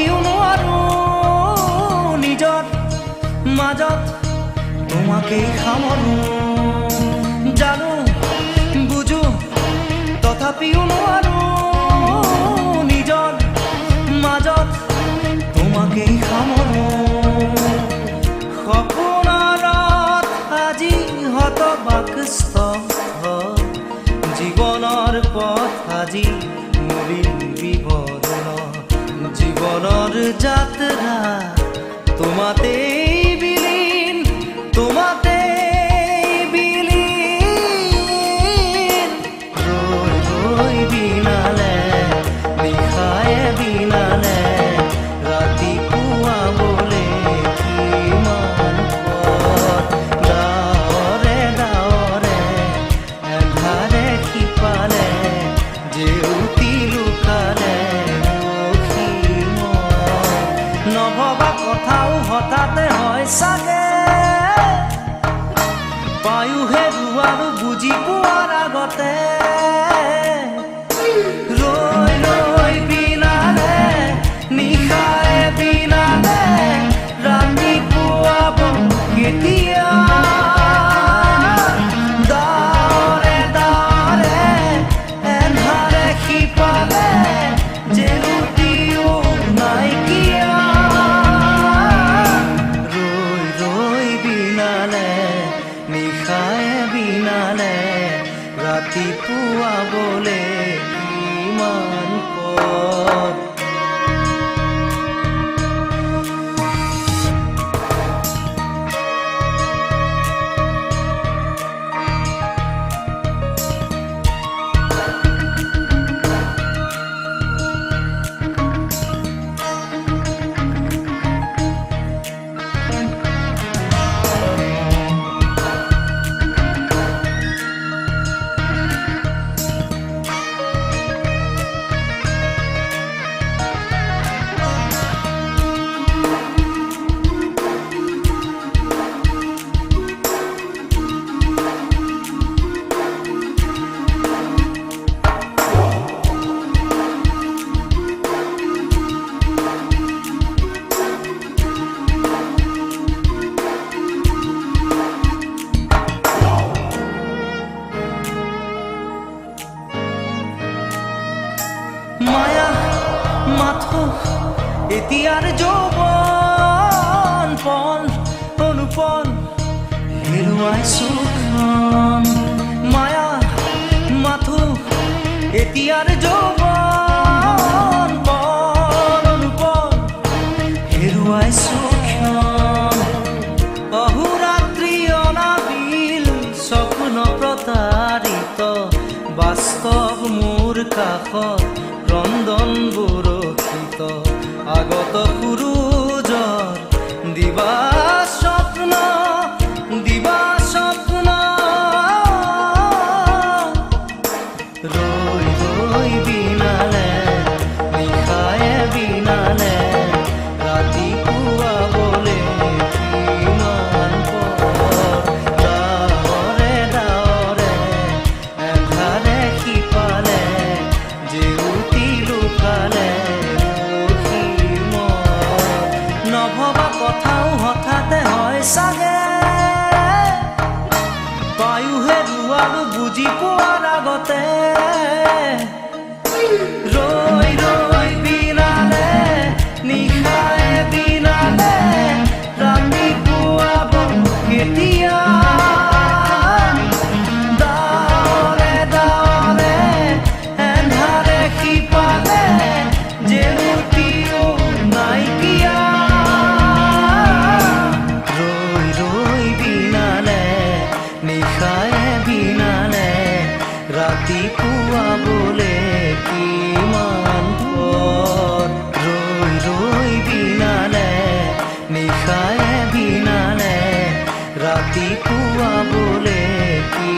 তথাপিও নোৱাৰো নিজৰ মাজত তোমাকেই সামৰো জানো বুজো তথাপিও নোৱাৰো নিজৰ মাজত তোমাকেই সামৰো সপোনত আজি হতবাকস্থ জীৱনৰ পথ আজি মলিন বিবৰণ জীৱনৰ যাত্ৰা তোমাতেই বিলীন তোমাতেই বিলীন ৰৈ ৰৈ বিনালে নিশায়ে বিনালে ৰাতিপুৱা বোলে কিমান পথ ডাৱৰে ডাৱৰে এন্ধাৰে সিপালে জেউতি লুকালে নভবা কথাও হঠাতে হয় চাগে পায়ুহে ৰুৱাৰো বুজি পোৱাৰ আগতে ৰৈ ৰৈ বিনালে নিশায়ে বিনালে ৰাতিপুৱা কেতিয়া ডাৱৰে ডাৱৰে এন্ধাৰে সিপালে জেউতিও নাইকিয়া ৰৈ ৰৈ বিনালে নিশায়ে বিনালে ৰাতিপুৱা বোলে কিমান পথ মায়া মাথো এতিয়াৰ যৌৱন পল অনুপল হেৰুৱাইছো মায়া মাথো এতিয়াৰ যৌৱন পল অনুপল হেৰুৱাইছো অহোৰাত্ৰি অনাবিল স্বপ্ন প্ৰতাৰিত বাস্তৱ মোৰ কাষত ৰন্ধন বৰষিত আগত সূৰুজৰ দিবা স্বপ্ন ৰৈ ৰৈ বিনালে নিশায়ে বিনালে ৰাতিপুৱা বোলে কিমান পথ ডাৱৰে ডাৱৰে এন্ধাৰে সিপালে জেউতি লুকালে নভবা কথাও হঠাতে হয় চাগে পায়ুহে ৰুৱাৰো বুজি পোৱাৰ আগতে ৰৈ ৰৈ বিনালে নিশায়ে বিনালে ৰাতিপুৱা কেতিয়া ডাৱৰে ডাৱৰে এন্ধাৰে সিপালে জেউতিও নাইকিয়া ৰৈ ৰৈ বিনালে নিশায়ে বিনালে ৰাতিপুৱা বোলে কিমান পথ ৰৈ ৰৈ বিনালে নিশায়ে বিনালে ৰাতিপুৱা বোলে কি